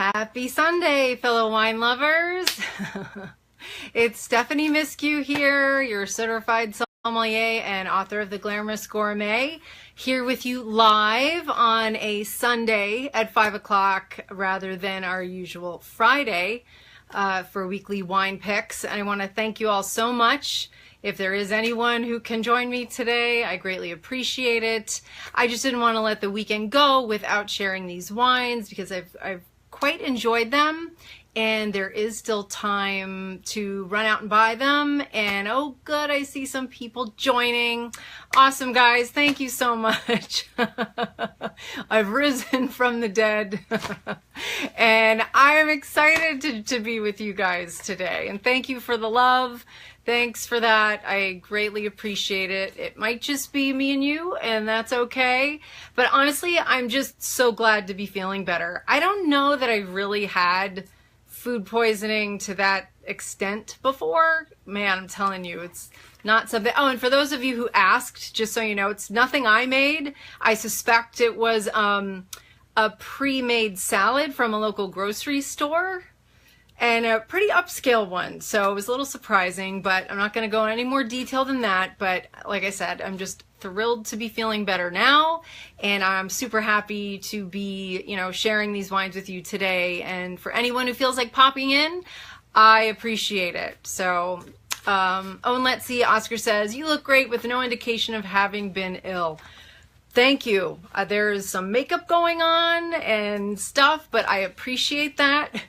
Happy Sunday, fellow wine lovers. It's Stephanie Miskew here, your certified sommelier and author of The Glamorous Gourmet, here with you live on a Sunday at 5 o'clock rather than our usual Friday for weekly wine picks. And I want to thank you all so much. If there is anyone who can join me today, I greatly appreciate it. I just didn't want to let the weekend go without sharing these wines because I've quite enjoyed them, and there is still time to run out and buy them. And oh good, I see some people joining. Awesome, guys, thank you so much. I've risen from the dead and I'm excited to be with you guys today, and thank you for the love. Thanks for that. I greatly appreciate it. It might just be me and you, and that's okay. But honestly, I'm just so glad to be feeling better. I don't know that I really had food poisoning to that extent before. Man, I'm telling you, it's not something. Oh, and for those of you who asked, just so you know, it's nothing I made. I suspect it was a pre-made salad from a local grocery store. And a pretty upscale one, so it was a little surprising, but I'm not going to go in any more detail than that. But like I said, I'm just thrilled to be feeling better now, and I'm super happy to be, sharing these wines with you today. And for anyone who feels like popping in, I appreciate it. So, oh, and let's see, Oscar says, you look great with no indication of having been ill. Thank you. There's some makeup going on and stuff, but I appreciate that.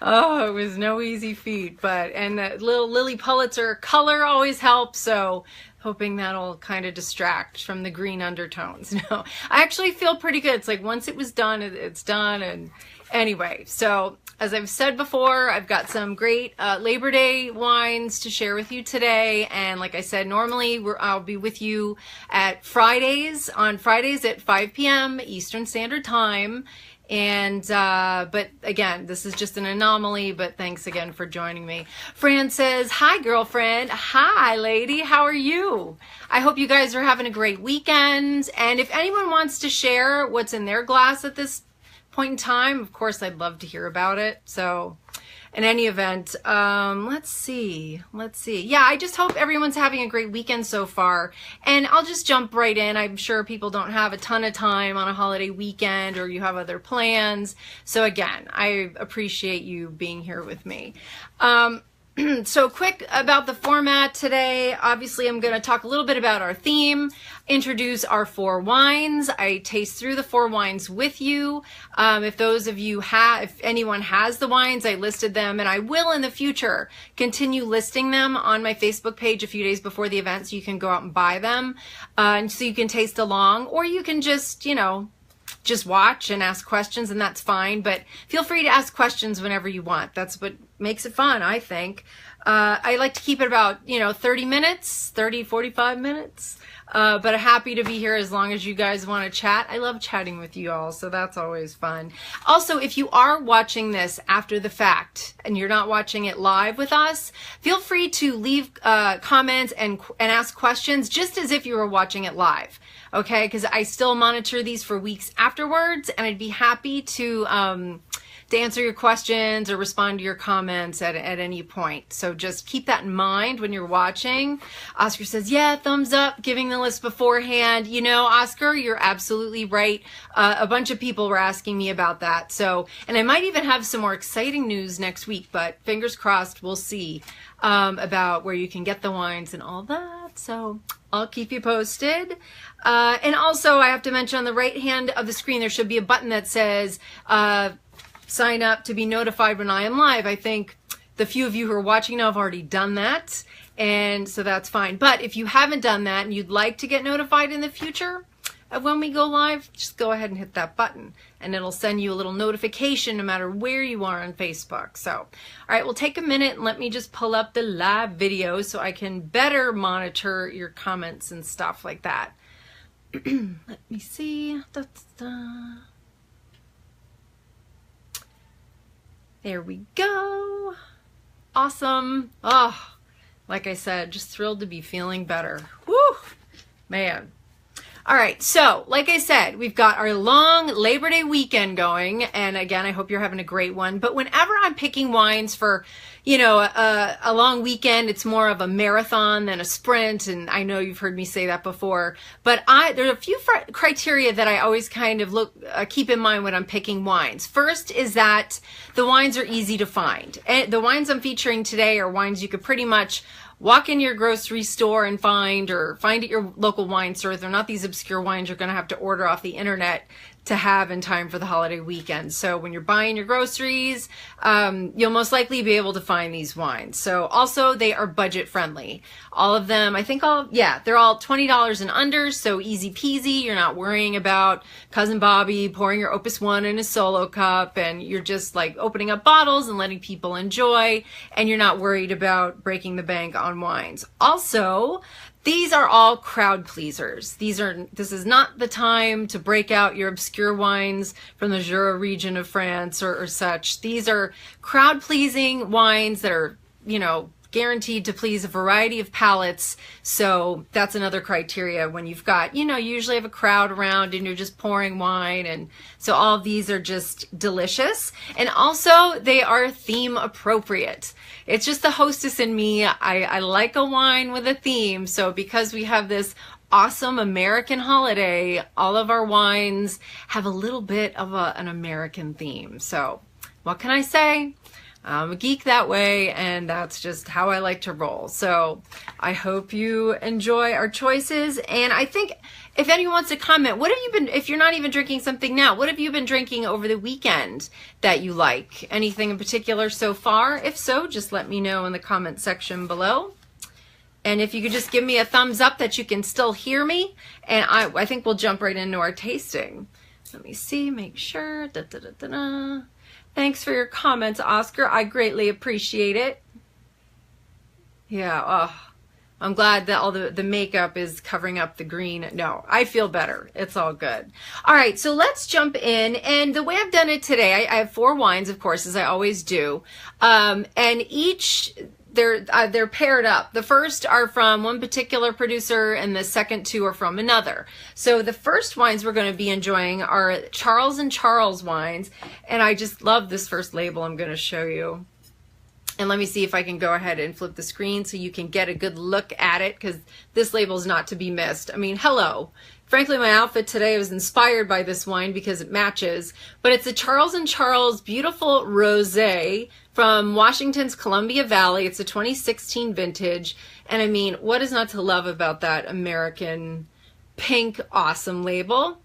Oh, it was no easy feat, and that little Lily Pulitzer color always helps, so hoping that'll kind of distract from the green undertones. No, I actually feel pretty good. It's like once it was done, it's done. And anyway, so as I've said before, I've got some great Labor Day wines to share with you today. And like I said, normally I'll be with you on Fridays at 5 p.m. Eastern Standard Time. And, but again, this is just an anomaly, but thanks again for joining me. Fran says, hi, girlfriend. Hi, lady. How are you? I hope you guys are having a great weekend. And if anyone wants to share what's in their glass at this point in time, of course, I'd love to hear about it. So in any event, let's see. Yeah, I just hope everyone's having a great weekend so far. And I'll just jump right in. I'm sure people don't have a ton of time on a holiday weekend, or you have other plans. So again, I appreciate you being here with me. So quick about the format today. Obviously, I'm going to talk a little bit about our theme, introduce our 4 wines. I taste through the 4 wines with you. If anyone has the wines, I listed them, and I will in the future continue listing them on my Facebook page a few days before the event, so you can go out and buy them, and so you can taste along, or you can just watch and ask questions, and that's fine. But feel free to ask questions whenever you want. That's what makes it fun, I think. I like to keep it about 30 minutes, 45 minutes, but I'm happy to be here as long as you guys want to chat. I love chatting with you all, so that's always fun. Also, if you are watching this after the fact and you're not watching it live with us, feel free to leave comments and ask questions just as if you were watching it live. Okay, because I still monitor these for weeks afterwards, and I'd be happy to answer your questions or respond to your comments at any point. So just keep that in mind when you're watching. Oscar says, yeah, thumbs up, giving the list beforehand. Oscar, you're absolutely right. A bunch of people were asking me about that. So, and I might even have some more exciting news next week, but fingers crossed, we'll see about where you can get the wines and all that. So I'll keep you posted. And also, I have to mention, on the right hand of the screen, there should be a button that says sign up to be notified when I am live. I think the few of you who are watching now have already done that, and so that's fine. But if you haven't done that and you'd like to get notified in the future of when we go live, just go ahead and hit that button, and it'll send you a little notification no matter where you are on Facebook. So, all right, we'll take a minute and let me just pull up the live video so I can better monitor your comments and stuff like that. Let me see. There we go. Awesome. Oh, like I said, just thrilled to be feeling better. Woo, man. All right, so like I said, we've got our long Labor Day weekend going, and again, I hope you're having a great one. But whenever I'm picking wines for, you know, a long weekend, it's more of a marathon than a sprint, and I know you've heard me say that before. But there's a few criteria that I always kind of keep in mind when I'm picking wines. First is that the wines are easy to find. And the wines I'm featuring today are wines you could pretty much walk in your grocery store and find, or find at your local wine store. They're not these obscure wines you're going to have to order off the internet to have in time for the holiday weekend. So when you're buying your groceries, you'll most likely be able to find these wines. So also they are budget friendly. All of them, I think they're all $20 and under, so easy peasy. You're not worrying about Cousin Bobby pouring your Opus One in a solo cup, and you're just like opening up bottles and letting people enjoy, and you're not worried about breaking the bank on wines. Also, these are all crowd pleasers. This is not the time to break out your obscure wines from the Jura region of France or such. These are crowd pleasing wines that are, you know, guaranteed to please a variety of palates. So that's another criteria when you've got, you know, you usually have a crowd around and you're just pouring wine. And so all of these are just delicious. And also they are theme appropriate. It's just the hostess in me. I like a wine with a theme. So because we have this awesome American holiday, all of our wines have a little bit of an American theme. So what can I say? I'm a geek that way, and that's just how I like to roll. So I hope you enjoy our choices. And I think if anyone wants to comment, what have you been, if you're not even drinking something now, what have you been drinking over the weekend that you like? Anything in particular so far? If so, just let me know in the comment section below. And if you could just give me a thumbs up that you can still hear me, and I think we'll jump right into our tasting. Let me see, make sure. Da, da, da, da, da. Thanks for your comments, Oscar. I greatly appreciate it. Yeah, oh, I'm glad that all the makeup is covering up the green. No, I feel better. It's all good. All right, so let's jump in. And the way I've done it today, I have 4 wines, of course, as I always do. And each, they're paired up. The first are from one particular producer and the second 2 are from another. So the first wines we're going to be enjoying are Charles & Charles wines. And I just love this first label I'm going to show you. And let me see if I can go ahead and flip the screen so you can get a good look at it, because this label is not to be missed. I mean, hello. Frankly, my outfit today was inspired by this wine because it matches, but it's a Charles & Charles Beautiful Rosé from Washington's Columbia Valley. It's a 2016 vintage. And I mean, what is not to love about that American pink awesome label?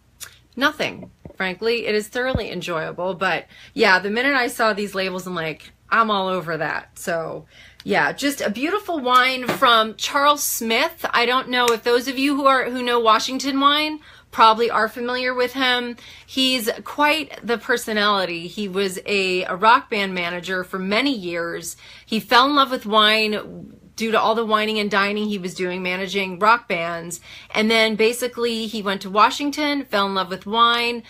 Nothing, frankly. It is thoroughly enjoyable. But yeah, the minute I saw these labels, I'm like, I'm all over that. So yeah, just a beautiful wine from Charles Smith. I don't know if those of you who know Washington wine probably are familiar with him. He's quite the personality. He was a rock band manager for many years. He fell in love with wine due to all the wining and dining he was doing, managing rock bands. And then basically he went to Washington, fell in love with wine,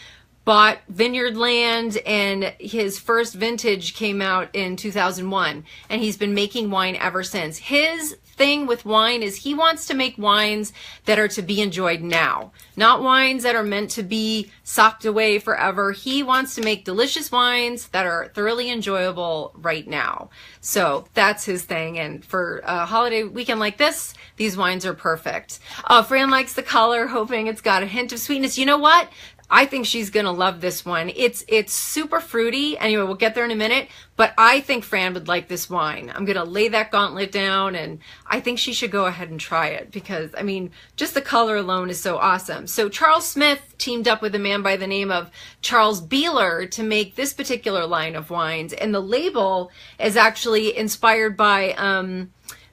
bought vineyard land, and his first vintage came out in 2001, and he's been making wine ever since. His thing with wine is he wants to make wines that are to be enjoyed now, not wines that are meant to be socked away forever. He wants to make delicious wines that are thoroughly enjoyable right now. So that's his thing, and for a holiday weekend like this, these wines are perfect. Fran likes the color, hoping it's got a hint of sweetness. You know what? I think she's going to love this one. It's super fruity. Anyway, we'll get there in a minute, but I think Fran would like this wine. I'm going to lay that gauntlet down, and I think she should go ahead and try it because, I mean, just the color alone is so awesome. So Charles Smith teamed up with a man by the name of Charles Beeler to make this particular line of wines, and the label is actually inspired by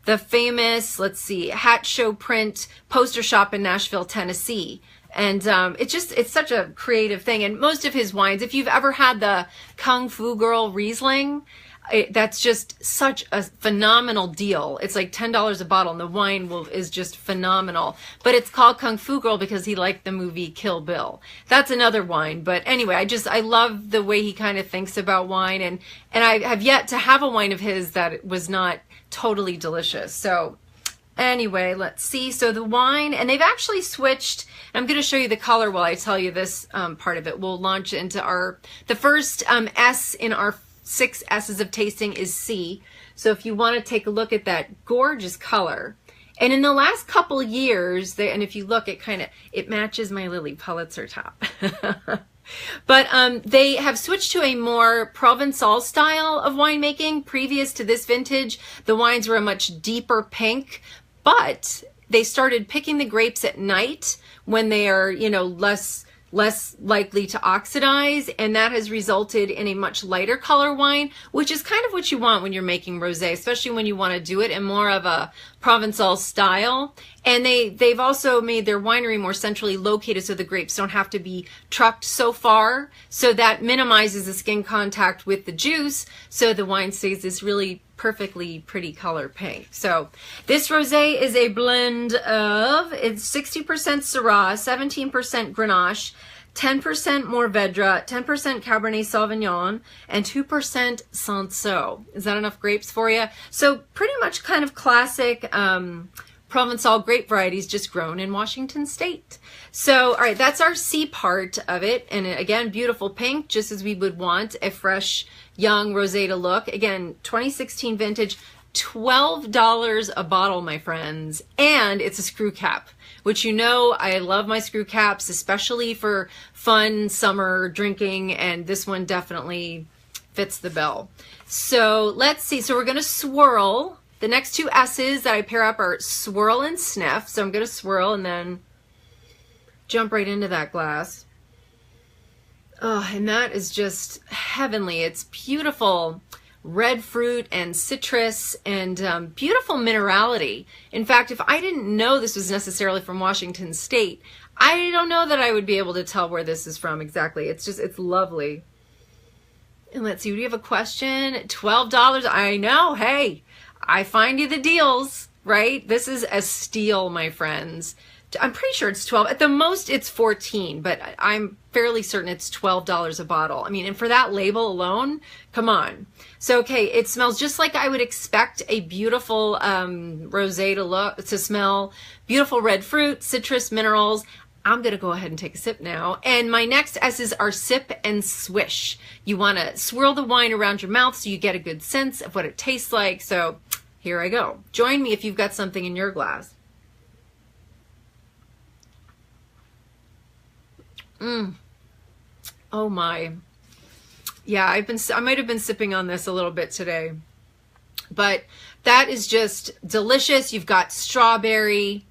the famous, let's see, hat show print poster shop in Nashville, Tennessee. And it's such a creative thing. And most of his wines, if you've ever had the Kung Fu Girl Riesling, that's just such a phenomenal deal. It's like $10 a bottle, and the wine is just phenomenal. But it's called Kung Fu Girl because he liked the movie Kill Bill. That's another wine. But anyway, I love the way he kind of thinks about wine. And I have yet to have a wine of his that was not totally delicious. So Anyway, let's see. So the wine, and they've actually switched. I'm going to show you the color while I tell you this part of it. We'll launch into the first S in our 6 S's of tasting is C. So if you want to take a look at that gorgeous color. And in the last couple years, and if you look, it matches my Lily Pulitzer top. But they have switched to a more Provençal style of winemaking. Previous to this vintage, the wines were a much deeper pink, but they started picking the grapes at night when they are, you know, less likely to oxidize, and that has resulted in a much lighter color wine, which is kind of what you want when you're making rosé, especially when you want to do it in more of a Provençal style. And they've also made their winery more centrally located so the grapes don't have to be trucked so far, so that minimizes the skin contact with the juice, so the wine stays this really perfectly pretty color pink. So this rosé is a blend of, it's 60% Syrah, 17% Grenache, 10% Mourvedre, 10% Cabernet Sauvignon, and 2% Sancerre. Is that enough grapes for you? So pretty much kind of classic Provençal grape varieties, just grown in Washington State. So, all right, that's our C part of it. And again, beautiful pink, just as we would want a fresh, young rosé to look. Again, 2016 vintage, $12 a bottle, my friends. And it's a screw cap, which, you know, I love my screw caps, especially for fun summer drinking. And this one definitely fits the bill. So let's see. So we're going to swirl. The next 2 S's that I pair up are swirl and sniff. So I'm going to swirl and then jump right into that glass. Oh, and that is just heavenly. It's beautiful red fruit and citrus and beautiful minerality. In fact, if I didn't know this was necessarily from Washington State, I don't know that I would be able to tell where this is from exactly. It's lovely. And let's see, do you have a question? $12, I know, hey. I find you the deals, right? This is a steal, my friends. I'm pretty sure it's 12. At the most, it's 14, but I'm fairly certain it's $12 a bottle. I mean, and for that label alone, come on. So, okay, it smells just like I would expect a beautiful rosé to smell. Beautiful red fruit, citrus, minerals. I'm going to go ahead and take a sip now. And my next S's are sip and swish. You want to swirl the wine around your mouth so you get a good sense of what it tastes like. So here I go. Join me if you've got something in your glass. Oh my. Yeah, I might have been sipping on this a little bit today. But that is just delicious. You've got strawberry,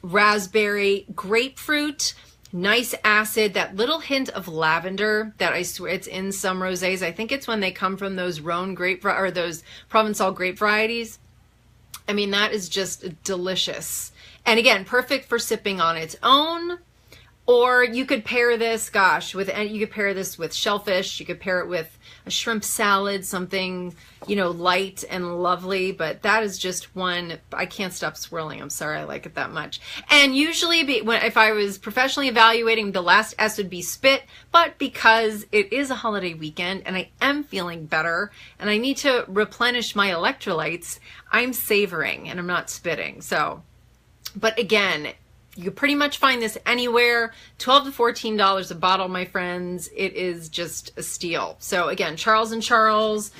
raspberry, grapefruit, nice acid, that little hint of lavender that I swear it's in some rosés. I think it's when they come from those Rhone grape or those Provençal grape varieties. I mean, that is just delicious. And again, perfect for sipping on its own. Or you could pair this, gosh, you could pair this with shellfish. You could pair it with a shrimp salad, something, you know, light and lovely. But that is just one, I can't stop swirling. I'm sorry, I like it that much. And usually, if I was professionally evaluating, the last S would be spit. But because it is a holiday weekend and I am feeling better and I need to replenish my electrolytes, I'm savoring and I'm not spitting. So, but again, you can pretty much find this anywhere. $12 to $14 a bottle, my friends. It is just a steal. So again, Charles & Charles,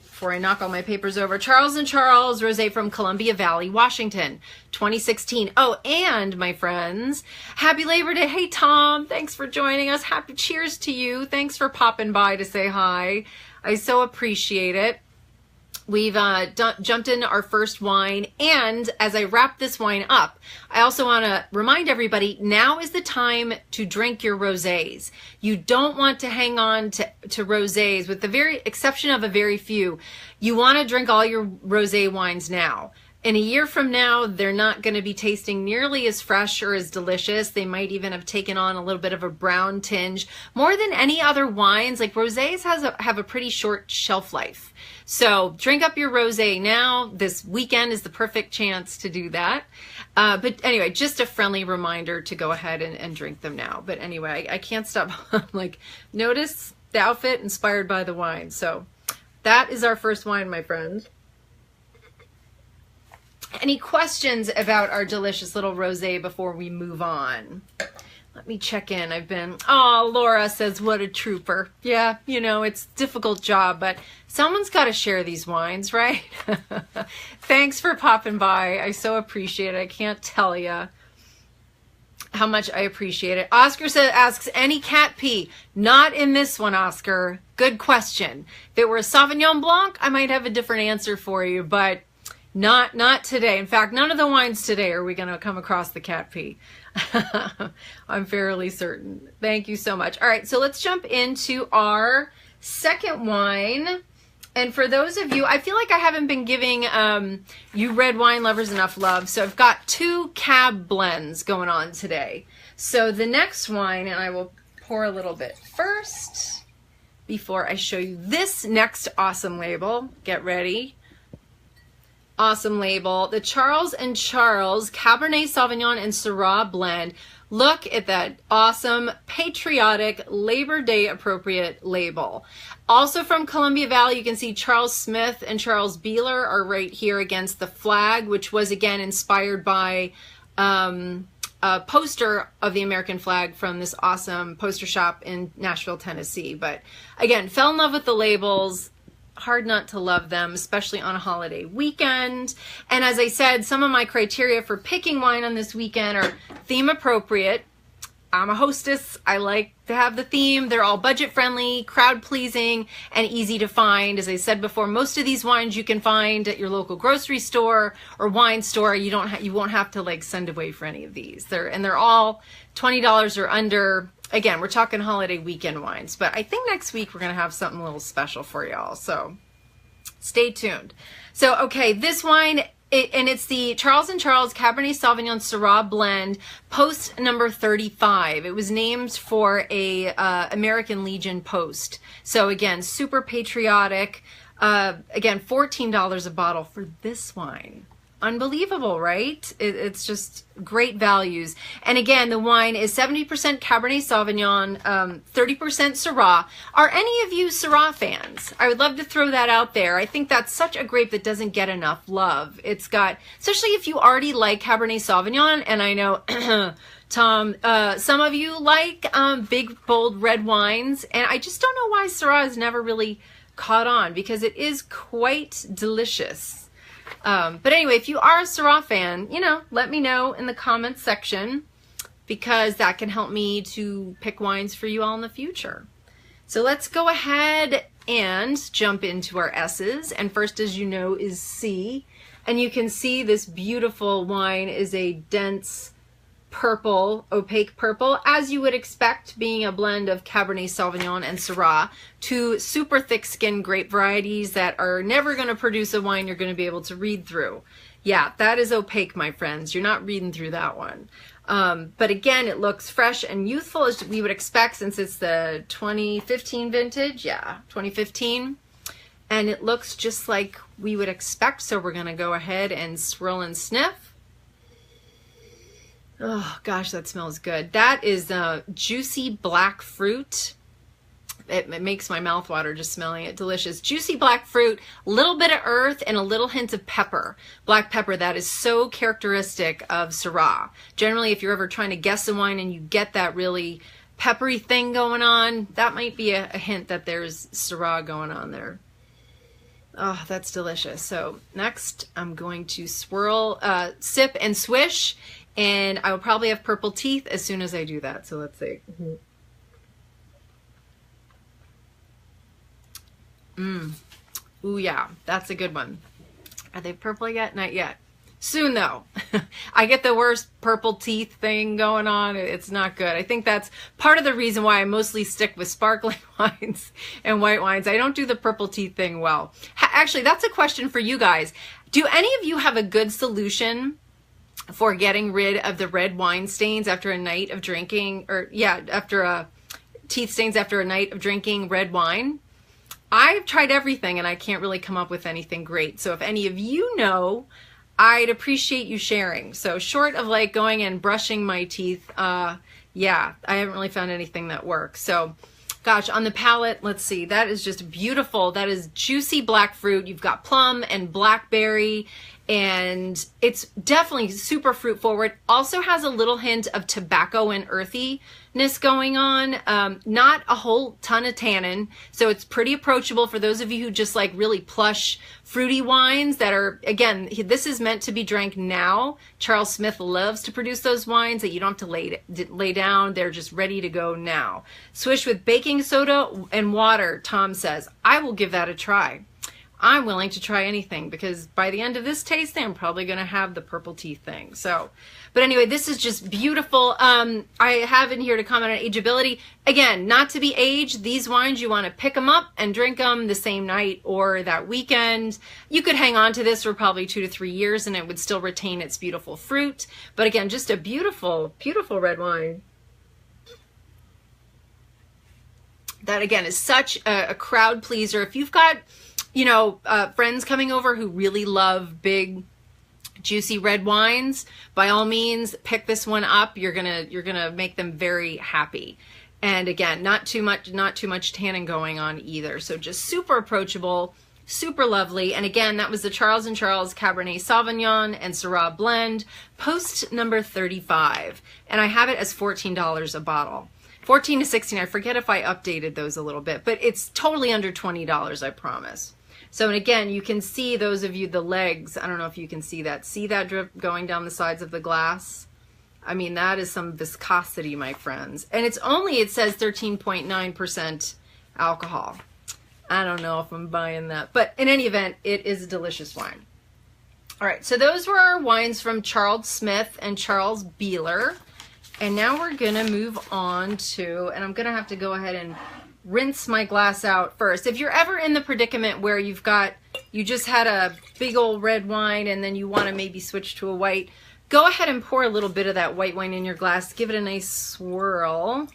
before I knock all my papers over, Charles & Charles Rosé from Columbia Valley, Washington, 2016. Oh, and my friends, happy Labor Day. Hey, Tom, thanks for joining us. Happy cheers to you. Thanks for popping by to say hi. I so appreciate it. We've jumped into our first wine, and as I wrap this wine up, I also want to remind everybody, now is the time to drink your rosés. You don't want to hang on to rosés, with the very exception of a very few. You want to drink all your rosé wines now. In a year from now, they're not going to be tasting nearly as fresh or as delicious. They might even have taken on a little bit of a brown tinge. More than any other wines, like rosés have a pretty short shelf life. So drink up your rosé now. This weekend is the perfect chance to do that. But anyway, just a friendly reminder to go ahead and drink them now. But anyway, I can't stop. Like, notice the outfit inspired by the wine. So that is our first wine, my friends. Any questions about our delicious little rosé before we move on? Let me check in. Oh, Laura says, what a trooper. Yeah, you know, it's a difficult job, but someone's got to share these wines, right? Thanks for popping by. I so appreciate it. I can't tell you how much I appreciate it. Oscar asks, any cat pee? Not in this one, Oscar. Good question. If it were a Sauvignon Blanc, I might have a different answer for you, but not today. In fact, none of the wines today are we going to come across the cat pee. I'm fairly certain. Thank you so much. All right, so let's jump into our second wine. And for those of you, I feel like I haven't been giving you red wine lovers enough love. So I've got 2 cab blends going on today. So the next wine, and I will pour a little bit first before I show you this next awesome label. Get ready. Awesome label. The Charles & Charles Cabernet Sauvignon and Syrah blend. Look at that awesome, patriotic, Labor Day appropriate label. Also from Columbia Valley, you can see Charles Smith and Charles Beeler are right here against the flag, which was again inspired by a poster of the American flag from this awesome poster shop in Nashville, Tennessee. But again, fell in love with the labels. Hard not to love them, especially on a holiday weekend. And as I said, some of my criteria for picking wine on this weekend are theme appropriate. I'm a hostess. I like to have the theme. They're all budget friendly, crowd pleasing, and easy to find. As I said before, most of these wines you can find at your local grocery store or wine store. You won't have to like send away for any of these. They're all $20 or under. Again, we're talking holiday weekend wines, but I think next week we're going to have something a little special for y'all. So stay tuned. So, okay, this wine, it's the Charles & Charles Cabernet Sauvignon Syrah blend, post number 35. It was named for a American Legion post. So again, super patriotic. Again, $14 a bottle for this wine. Unbelievable, right? It's just great values. And again, the wine is 70% Cabernet Sauvignon, 30% Syrah. Are any of you Syrah fans? I would love to throw that out there. I think that's such a grape that doesn't get enough love. It's got, especially if you already like Cabernet Sauvignon, and I know Tom, some of you like big, bold red wines, and I just don't know why Syrah has never really caught on, because it is quite delicious. But anyway, if you are a Syrah fan, you know, let me know in the comments section, because that can help me to pick wines for you all in the future. So let's go ahead and jump into our S's. And first, as you know, is C. And you can see this beautiful wine is a dense purple, opaque purple, as you would expect, being a blend of Cabernet Sauvignon and Syrah, 2 super thick skinned grape varieties that are never going to produce a wine you're going to be able to read through. Yeah, that is opaque, my friends. You're not reading through that one. But again, it looks fresh and youthful, as we would expect, since it's the 2015 vintage. Yeah, 2015. And it looks just like we would expect. So we're going to go ahead and swirl and sniff. Oh gosh, that smells good. That is juicy black fruit. It makes my mouth water just smelling it. Delicious. Juicy black fruit, a little bit of earth, and a little hint of pepper. Black pepper, that is so characteristic of Syrah. Generally, if you're ever trying to guess a wine and you get that really peppery thing going on, that might be a hint that there's Syrah going on there. Oh, that's delicious. So next, I'm going to swirl, sip, and swish. And I will probably have purple teeth as soon as I do that. So let's see. Ooh, yeah, that's a good one. Are they purple yet? Not yet. Soon, though. I get the worst purple teeth thing going on. It's not good. I think that's part of the reason why I mostly stick with sparkling wines and white wines. I don't do the purple teeth thing well. Actually, that's a question for you guys. Do any of you have a good solution for getting rid of the red wine stains after a night of drinking, or yeah, after teeth stains after a night of drinking red wine? I've tried everything and I can't really come up with anything great. So if any of you know, I'd appreciate you sharing. So short of like going and brushing my teeth, yeah, I haven't really found anything that works. So gosh, on the palate, let's see, that is just beautiful. That is juicy black fruit. You've got plum and blackberry and it's definitely super fruit forward. Also has a little hint of tobacco and earthiness going on. Not a whole ton of tannin, so it's pretty approachable for those of you who just like really plush, fruity wines that are, again, this is meant to be drank now. Charles Smith loves to produce those wines that you don't have to lay down. They're just ready to go now. Swish with baking soda and water, Tom says. I will give that a try. I'm willing to try anything because by the end of this tasting, I'm probably going to have the purple teeth thing. So, but anyway, this is just beautiful. I have in here to comment on ageability. Again, not to be aged. These wines, you want to pick them up and drink them the same night or that weekend. You could hang on to this for probably 2 to 3 years and it would still retain its beautiful fruit. But again, just a beautiful, beautiful red wine. That again is such a crowd pleaser. If you've got, you know, friends coming over who really love big, juicy red wines, by all means, pick this one up. You're gonna make them very happy. And again, not too much tannin going on either. So just super approachable, super lovely. And again, that was the Charles & Charles Cabernet Sauvignon and Syrah blend, post number 35. And I have it as $14 a bottle. 14 to 16. I forget if I updated those a little bit, but it's totally under $20, I promise. So, and again, you can see, those of you, the legs, I don't know if you can see that. See that drip going down the sides of the glass? I mean, that is some viscosity, my friends. And it's only, it says 13.9% alcohol. I don't know if I'm buying that. But in any event, it is a delicious wine. All right, so those were our wines from Charles Smith and Charles Beeler. And now we're going to move on to, and I'm going to have to go ahead and rinse my glass out first. If you're ever in the predicament where you just had a big old red wine and then you want to maybe switch to a white, go ahead and pour a little bit of that white wine in your glass, give it a nice swirl,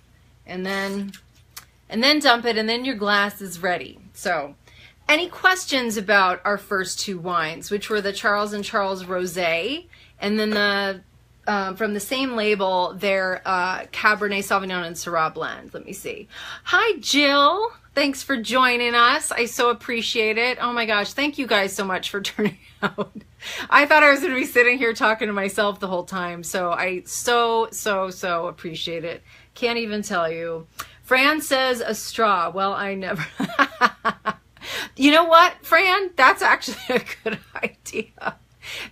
and then dump it, and then your glass is ready. So, any questions about our first two wines, which were the Charles & Charles Rosé, and then the from the same label, their Cabernet Sauvignon and Syrah blend. Let me see. Hi, Jill. Thanks for joining us. I so appreciate it. Oh my gosh, thank you guys so much for turning out. I thought I was going to be sitting here talking to myself the whole time, so I so appreciate it. Can't even tell you. Fran says a straw. Well, I never... You know what, Fran? That's actually a good idea.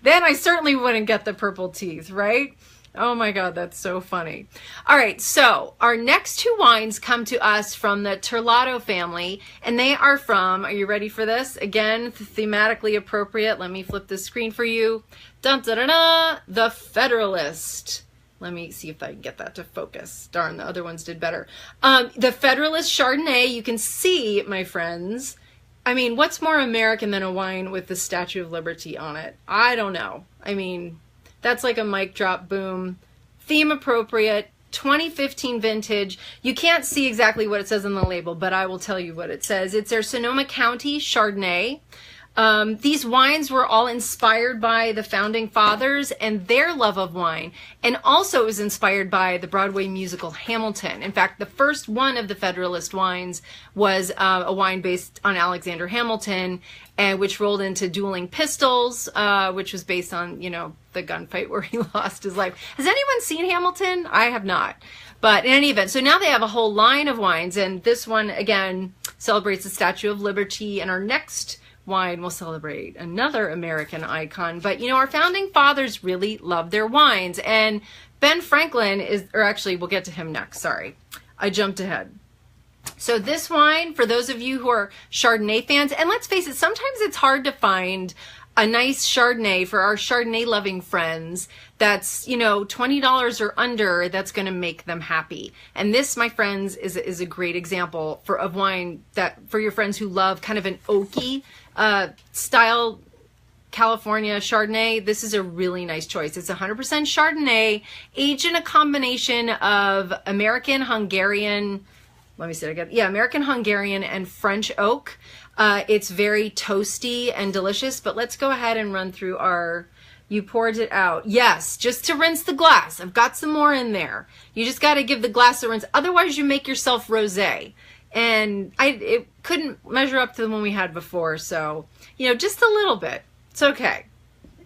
Then I certainly wouldn't get the purple teeth, right? Oh my God, that's so funny. All right, so our next two wines come to us from the Terlato family, and they are from, are you ready for this? Again, thematically appropriate. Let me flip the screen for you. Dun, da, da, da, the Federalist. Let me see if I can get that to focus. Darn, the other ones did better. The Federalist Chardonnay, you can see, my friends, I mean, what's more American than a wine with the Statue of Liberty on it? I don't know. I mean, that's like a mic drop, boom. Theme appropriate, 2015 vintage. You can't see exactly what it says on the label, but I will tell you what it says. It's their Sonoma County Chardonnay. These wines were all inspired by the founding fathers and their love of wine, and also it was inspired by the Broadway musical Hamilton. In fact, the first one of the Federalist wines was a wine based on Alexander Hamilton, and which rolled into Dueling Pistols, which was based on, you know, the gunfight where he lost his life. Has anyone seen Hamilton? I have not. But in any event, so now they have a whole line of wines, and this one, again, celebrates the Statue of Liberty, and our next wine will celebrate another American icon. But you know, our founding fathers really loved their wines, and Ben Franklin is, or actually we'll get to him next, sorry, I jumped ahead. So this wine, for those of you who are Chardonnay fans, and let's face it, sometimes it's hard to find a nice Chardonnay for our Chardonnay loving friends that's, you know, $20 or under, that's going to make them happy. And this, my friends, is a great example of wine that for your friends who love kind of an oaky style California Chardonnay. This is a really nice choice. It's 100% Chardonnay, aged in a combination of American, Hungarian, let me see it again. Yeah, American, Hungarian, and French oak. It's very toasty and delicious, but let's go ahead and run through our, you poured it out. Yes, just to rinse the glass. I've got some more in there. You just got to give the glass a rinse. Otherwise, you make yourself rosé. And it couldn't measure up to the one we had before. So, you know, just a little bit. It's okay.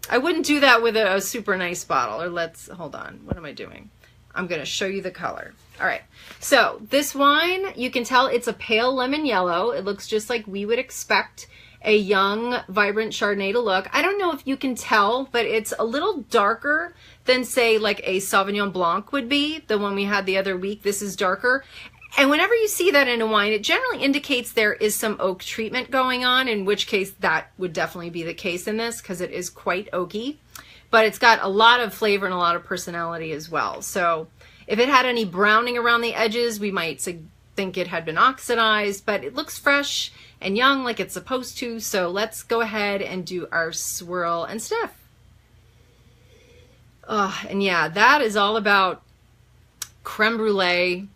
I wouldn't do that with a super nice bottle. Or let's, hold on, what am I doing? I'm going to show you the color. All right, so this wine, you can tell it's a pale lemon yellow. It looks just like we would expect a young, vibrant Chardonnay to look. I don't know if you can tell, but it's a little darker than, say, like a Sauvignon Blanc would be, the one we had the other week. This is darker. And whenever you see that in a wine, it generally indicates there is some oak treatment going on, in which case that would definitely be the case in this, because it is quite oaky. But it's got a lot of flavor and a lot of personality as well. So if it had any browning around the edges, we might think it had been oxidized, but it looks fresh and young like it's supposed to. So let's go ahead and do our swirl and sniff. And yeah, that is all about creme brulee,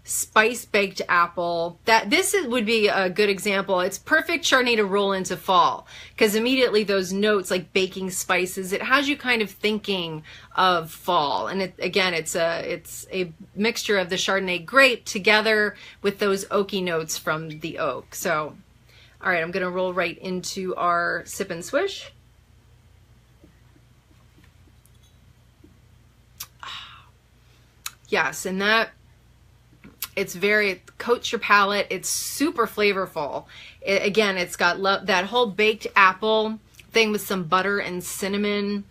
spice baked apple. Would be a good example. It's perfect Chardonnay to roll into fall, because immediately those notes like baking spices, it has you kind of thinking of fall. And again, it's a mixture of the Chardonnay grape together with those oaky notes from the oak. So, all right, I'm going to roll right into our sip and swish. Yes, and that, it coats your palate. It's super flavorful. Again, it's got that whole baked apple thing with some butter and cinnamon.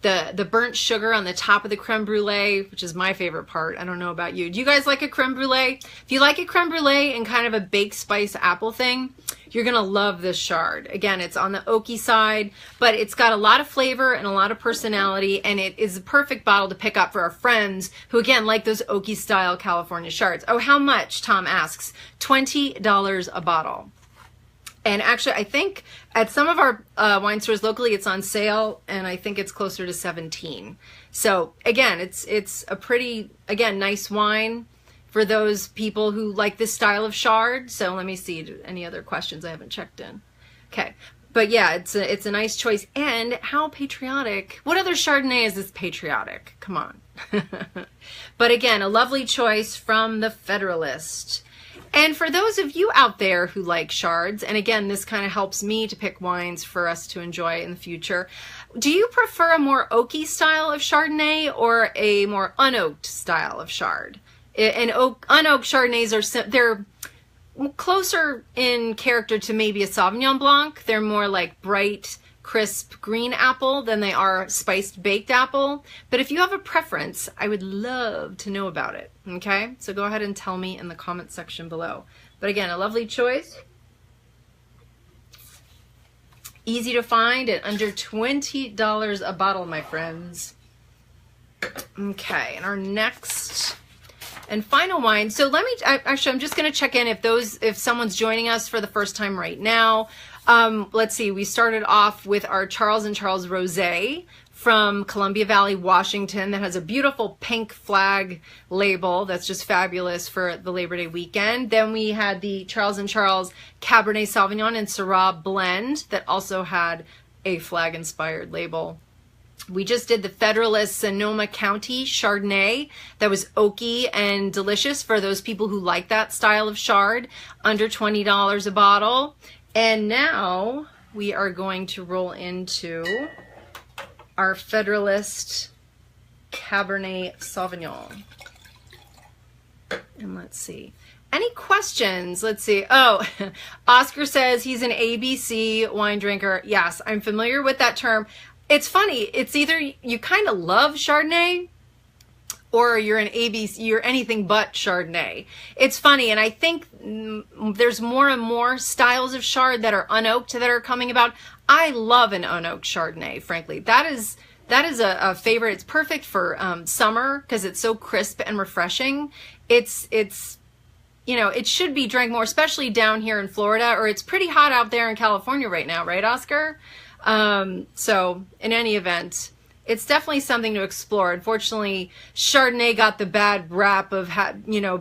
The burnt sugar on the top of the creme brulee, which is my favorite part. I don't know about you. Do you guys like a creme brulee? If you like a creme brulee and kind of a baked spice apple thing, you're going to love this Chard. Again, it's on the oaky side, but it's got a lot of flavor and a lot of personality, and it is a perfect bottle to pick up for our friends who, again, like those oaky style California Chards. Oh, how much? Tom asks. $20 a bottle. And actually, I think at some of our wine stores locally, it's on sale, and I think it's closer to 17. So again, it's a pretty, again, nice wine for those people who like this style of Chard. So let me see, any other questions I haven't checked in. Okay, but yeah, it's a nice choice. And how patriotic. What other Chardonnay is this patriotic? Come on. But again, a lovely choice from the Federalist. And for those of you out there who like Chards, and again, this kind of helps me to pick wines for us to enjoy in the future, do you prefer a more oaky style of Chardonnay or a more unoaked style of Chard? And unoaked Chardonnays they're closer in character to maybe a Sauvignon Blanc. They're more like bright, crisp green apple than they are spiced baked apple. But if you have a preference, I would love to know about it. Okay, so go ahead and tell me in the comment section below. But again, a lovely choice. Easy to find at under $20 a bottle, my friends. Okay, and our next and final wine. So actually, I'm just going to check in if someone's joining us for the first time right now. Let's see, we started off with our Charles & Charles Rosé from Columbia Valley, Washington, that has a beautiful pink flag label that's just fabulous for the Labor Day weekend. Then we had the Charles & Charles Cabernet Sauvignon and Syrah blend that also had a flag-inspired label. We just did the Federalist Sonoma County Chardonnay that was oaky and delicious for those people who like that style of Chard, under $20 a bottle. And now we are going to roll into our Federalist Cabernet Sauvignon. And let's see. Any questions? Let's see. Oh, Oscar says he's an ABC wine drinker. Yes, I'm familiar with that term. It's funny. It's either you kind of love Chardonnay or you're an ABC, you're anything but Chardonnay. It's funny, and I think there's more and more styles of Chard that are unoaked that are coming about. I love an unoaked Chardonnay, frankly. That is a favorite. It's perfect for summer because it's so crisp and refreshing. It's you know, it should be drank more, especially down here in Florida, or it's pretty hot out there in California right now, right, Oscar? So in any event, it's definitely something to explore. Unfortunately, Chardonnay got the bad rap of,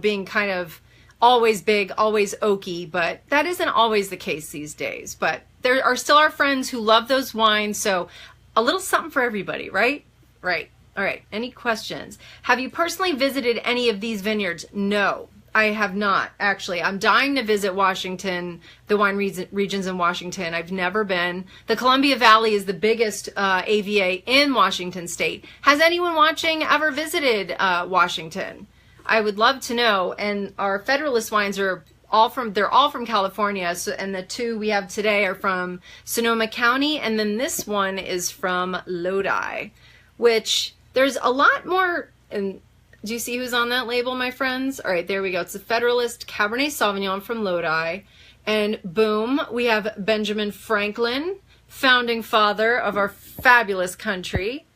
being kind of always big, always oaky, but that isn't always the case these days. But there are still our friends who love those wines, so a little something for everybody, right? Right. All right. Any questions? Have you personally visited any of these vineyards? No. I have not, actually. I'm dying to visit Washington, the wine regions in Washington. I've never been. The Columbia Valley is the biggest AVA in Washington state. Has anyone watching ever visited Washington? I would love to know. And our Federalist wines are they're all from California. So, and the two we have today are from Sonoma County. And then this one is from Lodi, which there's a lot more. And do you see who's on that label, my friends? All right, there we go. It's the Federalist Cabernet Sauvignon from Lodi. And boom, we have Benjamin Franklin, founding father of our fabulous country.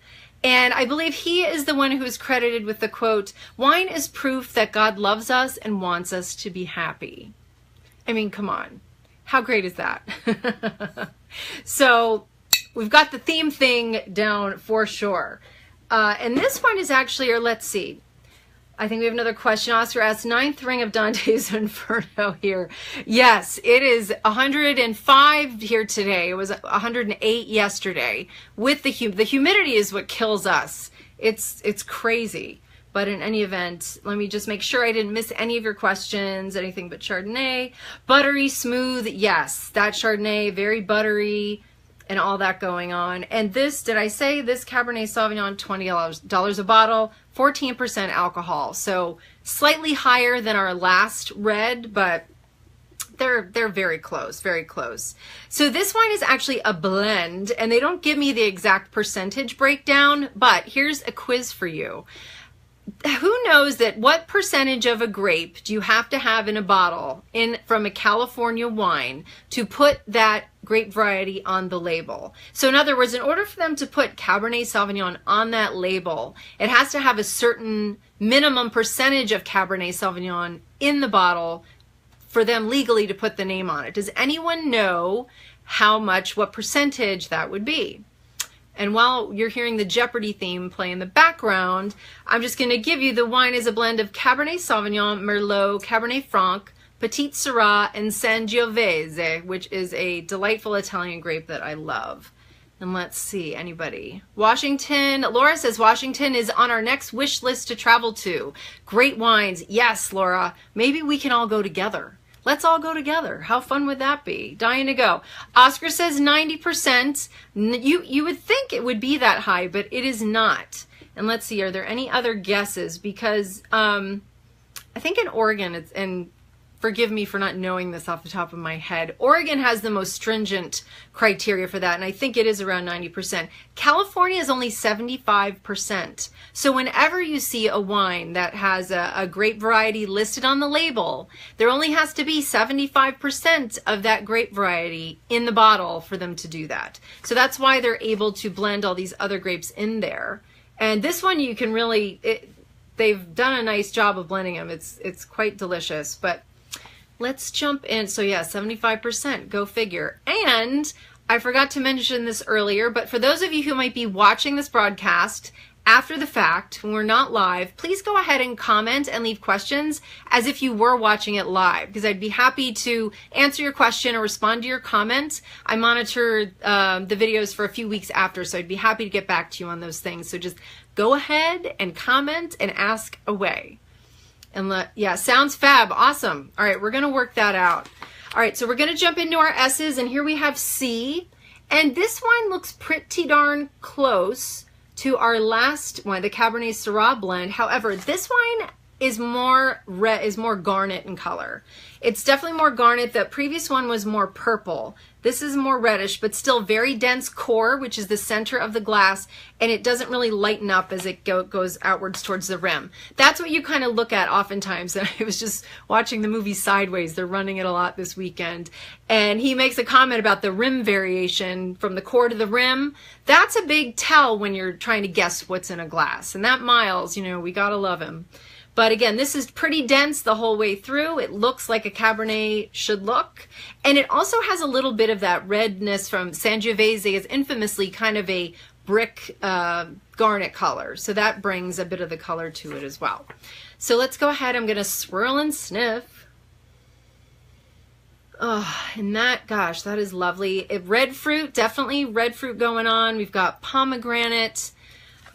And I believe he is the one who is credited with the quote, "Wine is proof that God loves us and wants us to be happy." I mean, come on. How great is that? So we've got the theme thing down for sure. And this one is actually, or let's see. I think we have another question. Oscar asks, 9th ring of Dante's Inferno here. Yes, it is 105 here today. It was 108 yesterday. With the humidity is what kills us. It's crazy. But in any event, let me just make sure I didn't miss any of your questions. Anything but Chardonnay. Buttery, smooth. Yes, that Chardonnay, very buttery and all that going on. And this, did I say this Cabernet Sauvignon, $20 a bottle, 14% alcohol. So slightly higher than our last red, but they're very close, very close. So this wine is actually a blend, and they don't give me the exact percentage breakdown, but here's a quiz for you. Who knows that what percentage of a grape do you have to have in a bottle from a California wine to put that grape variety on the label? So in other words, in order for them to put Cabernet Sauvignon on that label, it has to have a certain minimum percentage of Cabernet Sauvignon in the bottle for them legally to put the name on it. Does anyone know what percentage that would be? And while you're hearing the Jeopardy theme play in the background, I'm just going to give you the wine is a blend of Cabernet Sauvignon, Merlot, Cabernet Franc, Petit Syrah, and Sangiovese, which is a delightful Italian grape that I love. And let's see, anybody? Washington, Laura says Washington is on our next wish list to travel to. Great wines. Yes, Laura, maybe we can all go together. Let's all go together. How fun would that be? Dying to go. Oscar says 90%. You would think it would be that high, but it is not. And let's see, are there any other guesses? Because I think in Oregon, and forgive me for not knowing this off the top of my head, Oregon has the most stringent criteria for that, and I think it is around 90%. California is only 75%. So whenever you see a wine that has a grape variety listed on the label, there only has to be 75% of that grape variety in the bottle for them to do that. So that's why they're able to blend all these other grapes in there. And this one you can really, they've done a nice job of blending them. It's quite delicious, but let's jump in. So yeah, 75%, go figure. And I forgot to mention this earlier, but for those of you who might be watching this broadcast after the fact, when we're not live, please go ahead and comment and leave questions as if you were watching it live, because I'd be happy to answer your question or respond to your comment. I monitor the videos for a few weeks after, so I'd be happy to get back to you on those things. So just go ahead and comment and ask away. And yeah, sounds fab. Awesome. All right, we're going to work that out. All right, so we're going to jump into our S's, and here we have C. And this wine looks pretty darn close to our last wine, the Cabernet Syrah blend. However, this wine is more garnet in color. It's definitely more garnet. The previous one was more purple. This is more reddish, but still very dense core, which is the center of the glass, and it doesn't really lighten up as it goes outwards towards the rim. That's what you kind of look at oftentimes. And I was just watching the movie Sideways. They're running it a lot this weekend. And he makes a comment about the rim variation from the core to the rim. That's a big tell when you're trying to guess what's in a glass. And that Miles, we gotta love him. But again, this is pretty dense the whole way through. It looks like a Cabernet should look. And it also has a little bit of that redness from Sangiovese. Is infamously kind of a brick garnet color. So that brings a bit of the color to it as well. So let's go ahead. I'm going to swirl and sniff. Oh, and that, gosh, that is lovely. Red fruit, definitely red fruit going on. We've got pomegranate.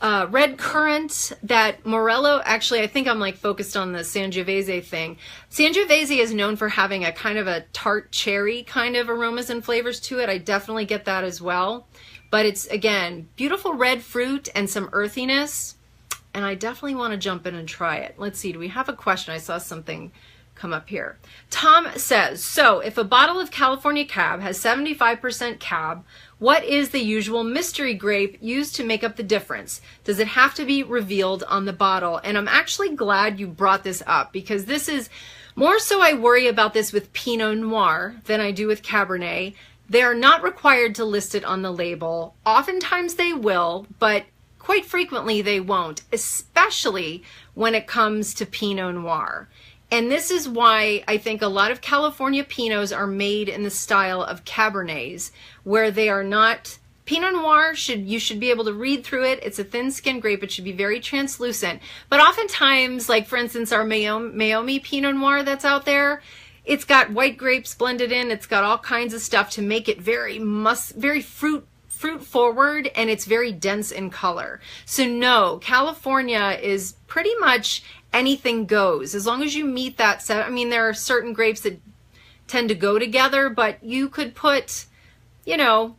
red currant, that Morello. Actually, I think I'm like focused on the Sangiovese thing. Sangiovese is known for having a kind of a tart cherry kind of aromas and flavors to it. I definitely get that as well. But it's, again, beautiful red fruit and some earthiness. And I definitely want to jump in and try it. Let's see, do we have a question? I saw something come up here. Tom says, so if a bottle of California Cab has 75% Cab, what is the usual mystery grape used to make up the difference? Does it have to be revealed on the bottle? And I'm actually glad you brought this up, because this is more so I worry about this with Pinot Noir than I do with Cabernet. They are not required to list it on the label. Oftentimes they will, but quite frequently they won't, especially when it comes to Pinot Noir. And this is why I think a lot of California Pinots are made in the style of Cabernets, where they are not. Pinot Noir, you should be able to read through it. It's a thin-skinned grape. It should be very translucent. But oftentimes, like for instance, our Meiomi Pinot Noir that's out there, it's got white grapes blended in. It's got all kinds of stuff to make it very fruit forward, and it's very dense in color. So no, California is pretty much anything goes as long as you meet that set. I mean, there are certain grapes that tend to go together, but you could put, you know,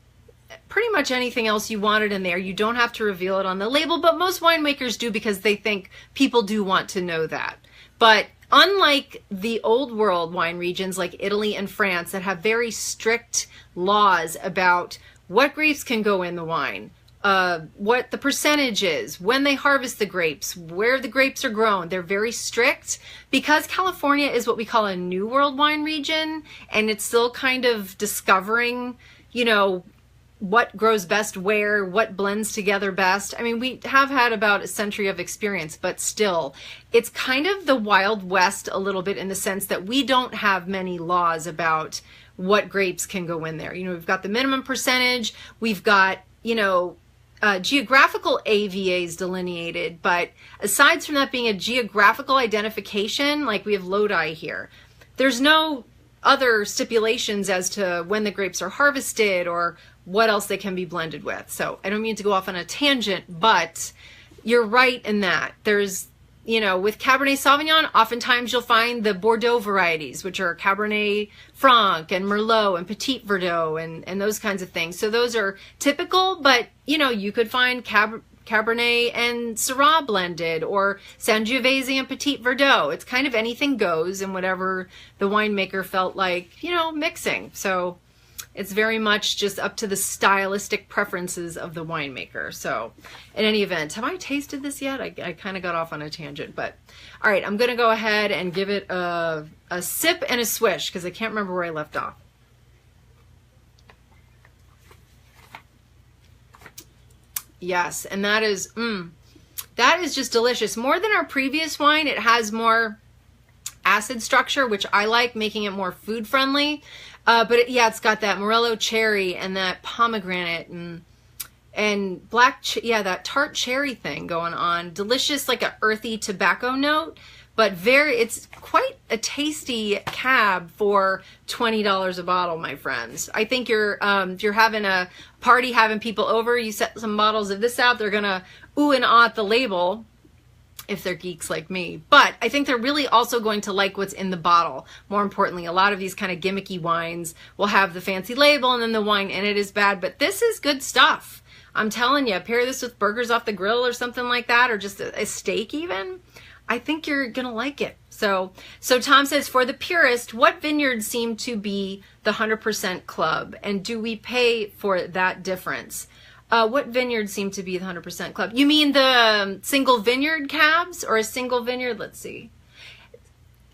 pretty much anything else you wanted in there. You don't have to reveal it on the label, but most winemakers do because they think people do want to know that. But unlike the old world wine regions like Italy and France that have very strict laws about what grapes can go in the wine, what the percentage is, when they harvest the grapes, where the grapes are grown. They're very strict because California is what we call a new world wine region, and it's still kind of discovering, you know, what grows best where, what blends together best. I mean, we have had about a century of experience, but still, it's kind of the Wild West a little bit in the sense that we don't have many laws about what grapes can go in there. You know, we've got the minimum percentage, we've got, you know, geographical AVAs delineated, but aside from that being a geographical identification, like we have Lodi here, there's no other stipulations as to when the grapes are harvested or what else they can be blended with. So I don't mean to go off on a tangent, but you're right in that. There's, you know, with Cabernet Sauvignon, oftentimes you'll find the Bordeaux varieties, which are Cabernet Franc and Merlot and Petit Verdot and those kinds of things. So those are typical, but, you know, you could find Cabernet and Syrah blended, or Sangiovese and Petit Verdot. It's kind of anything goes, and whatever the winemaker felt like, you know, mixing. So it's very much just up to the stylistic preferences of the winemaker. So in any event, have I tasted this yet? I kind of got off on a tangent, but all right, I'm going to go ahead and give it a sip and a swish because I can't remember where I left off. Yes, and that is just delicious. More than our previous wine, it has more acid structure, which I like, making it more food friendly. But yeah, it's got that Morello cherry and that pomegranate and that tart cherry thing going on. Delicious, like a earthy tobacco note, but it's quite a tasty cab for $20 a bottle, my friends. I think you're having a party, having people over, you set some bottles of this out, they're gonna ooh and ah at the label, if they're geeks like me. But I think they're really also going to like what's in the bottle. More importantly, a lot of these kind of gimmicky wines will have the fancy label and then the wine in it is bad, but this is good stuff. I'm telling you, pair this with burgers off the grill or something like that, or just a steak even. I think you're gonna like it. So Tom says, for the purist, what vineyards seem to be the 100% club, and do we pay for that difference? What vineyards seem to be the 100% club? You mean the single vineyard cabs or a single vineyard? Let's see.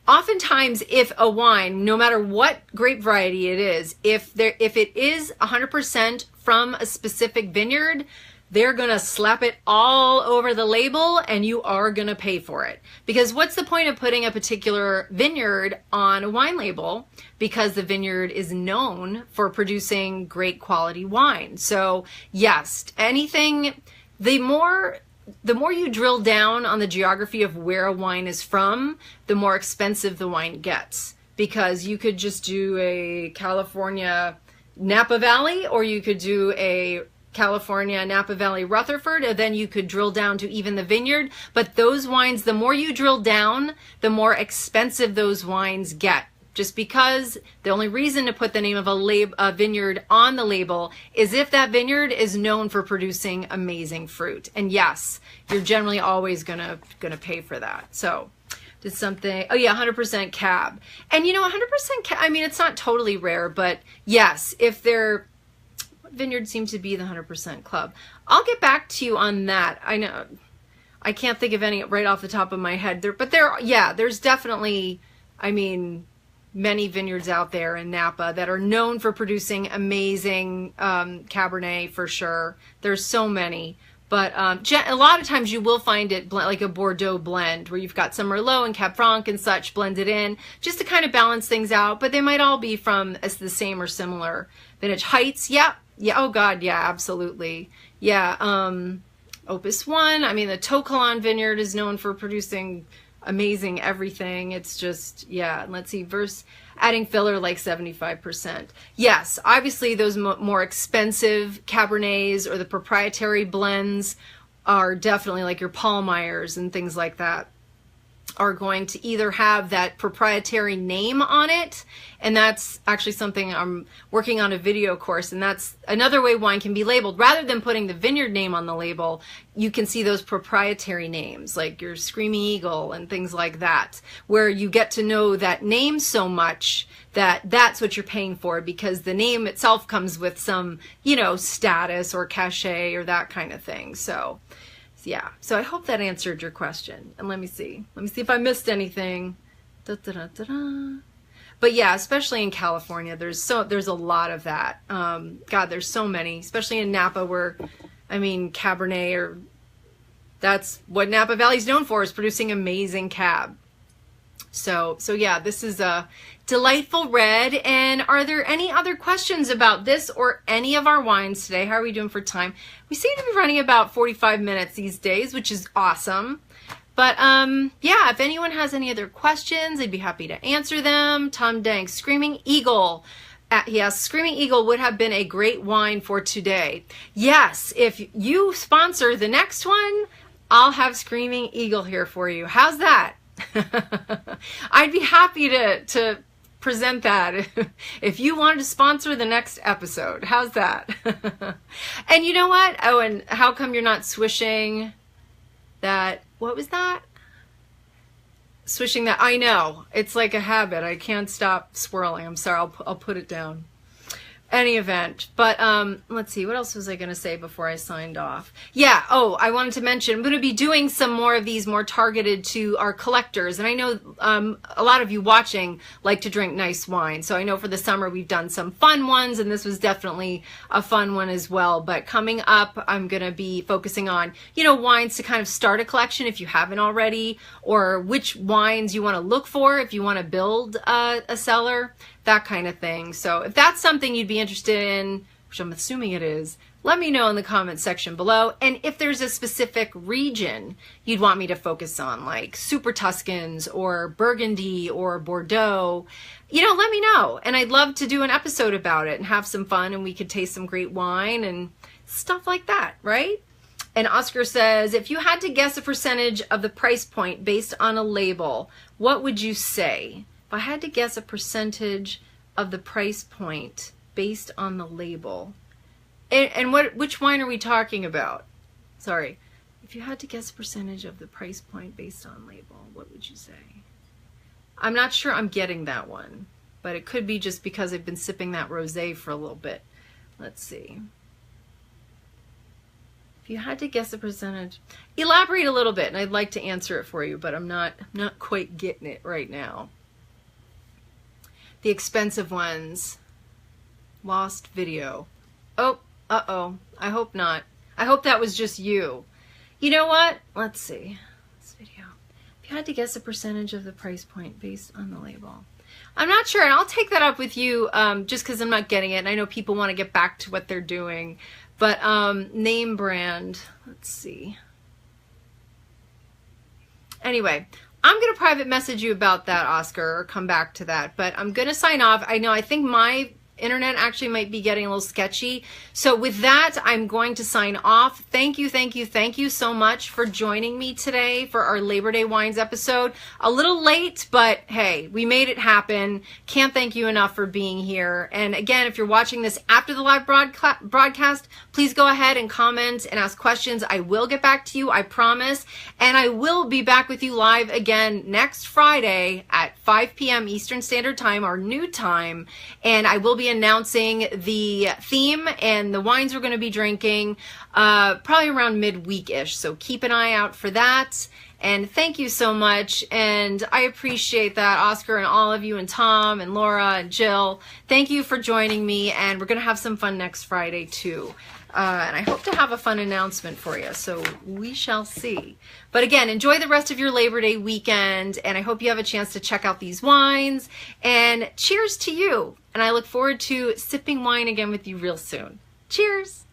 Oftentimes, if a wine, no matter what grape variety it is, if it is 100% from a specific vineyard, they're going to slap it all over the label and you are going to pay for it. Because what's the point of putting a particular vineyard on a wine label? Because the vineyard is known for producing great quality wine. So yes, anything, the more you drill down on the geography of where a wine is from, the more expensive the wine gets. Because you could just do a California Napa Valley, or you could do a California, Napa Valley, Rutherford, and then you could drill down to even the vineyard. But those wines, the more you drill down, the more expensive those wines get. Just because the only reason to put the name of a vineyard on the label is if that vineyard is known for producing amazing fruit. And yes, you're generally always gonna pay for that. So did something, oh yeah, 100% cab. And you know, 100% cab, I mean, it's not totally rare, but yes, if they're, what vineyard seems to be the 100% club? I'll get back to you on that. I know, I can't think of any right off the top of my head there, but yeah, there's definitely, I mean, many vineyards out there in Napa that are known for producing amazing Cabernet for sure. There's so many. But a lot of times you will find it like a Bordeaux blend where you've got some Merlot and Cab Franc and such blended in just to kind of balance things out. But they might all be from the same or similar vintage. Heights, yeah. Oh God, yeah, absolutely. Yeah, Opus 1. I mean, the Tocolon vineyard is known for producing amazing everything. It's just, yeah, let's see, adding filler like 75%. Yes, obviously those more expensive Cabernets or the proprietary blends are definitely like your Paul Meyers and things like that are going to either have that proprietary name on it, and that's actually something I'm working on a video course, and that's another way wine can be labeled. Rather than putting the vineyard name on the label, you can see those proprietary names like your Screaming Eagle and things like that, where you get to know that name so much that that's what you're paying for, because the name itself comes with some, you know, status or cachet or that kind of thing. So yeah, so I hope that answered your question. And let me see if I missed anything. But yeah, especially in California, there's a lot of that. God, there's so many, especially in Napa, where, I mean, Cabernet, that's what Napa Valley's known for, is producing amazing Cab. So yeah, this is a delightful red. And are there any other questions about this or any of our wines today? How are we doing for time? We seem to be running about 45 minutes these days, which is awesome. But yeah, if anyone has any other questions, I'd be happy to answer them. Tom Dank, Screaming Eagle. Yes, Screaming Eagle would have been a great wine for today. Yes, if you sponsor the next one, I'll have Screaming Eagle here for you. How's that? I'd be happy to present that if you wanted to sponsor the next episode. How's that? And you know what? Oh, and how come you're not swishing that? What was that? Swishing that. I know. It's like a habit. I can't stop swirling. I'm sorry. I'll put it down. Any event. But let's see, what else was I going to say before I signed off? Yeah, oh, I wanted to mention I'm going to be doing some more of these more targeted to our collectors. And I know a lot of you watching like to drink nice wine. So I know for the summer we've done some fun ones, and this was definitely a fun one as well. But coming up, I'm going to be focusing on, you know, wines to kind of start a collection if you haven't already, or which wines you want to look for if you want to build a cellar, that kind of thing. So if that's something you'd be interested in, which I'm assuming it is, let me know in the comment section below. And if there's a specific region you'd want me to focus on, like Super Tuscans or Burgundy or Bordeaux, you know, let me know. And I'd love to do an episode about it and have some fun, and we could taste some great wine and stuff like that, right? And Oscar says, if you had to guess a percentage of the price point based on a label, what would you say? If I had to guess a percentage of the price point based on the label, and which wine are we talking about? Sorry. If you had to guess a percentage of the price point based on label, what would you say? I'm not sure I'm getting that one, but it could be just because I've been sipping that rosé for a little bit. Let's see. If you had to guess a percentage, elaborate a little bit, and I'd like to answer it for you, but I'm not quite getting it right now. The expensive ones. Lost video. Oh, uh-oh. I hope not. I hope that was just you. You know what? Let's see. This video. If you had to guess a percentage of the price point based on the label. I'm not sure, and I'll take that up with you just because I'm not getting it, and I know people want to get back to what they're doing. But name brand. Let's see. Anyway, I'm going to private message you about that, Oscar, or come back to that. But I'm going to sign off. I know, I think my internet actually might be getting a little sketchy. So with that, I'm going to sign off. Thank you so much for joining me today for our Labor Day Wines episode. A little late, but hey, we made it happen. Can't thank you enough for being here. And again, if you're watching this after the live broadcast, please go ahead and comment and ask questions. I will get back to you, I promise. And I will be back with you live again next Friday at 5 p.m. Eastern Standard Time, our new time. And I will be announcing the theme and the wines we're going to be drinking probably around midweek-ish. So keep an eye out for that. And thank you so much. And I appreciate that, Oscar, and all of you, and Tom, and Laura, and Jill. Thank you for joining me. And we're going to have some fun next Friday, too. And I hope to have a fun announcement for you. So we shall see. But again, enjoy the rest of your Labor Day weekend. And I hope you have a chance to check out these wines. And cheers to you. And I look forward to sipping wine again with you real soon. Cheers.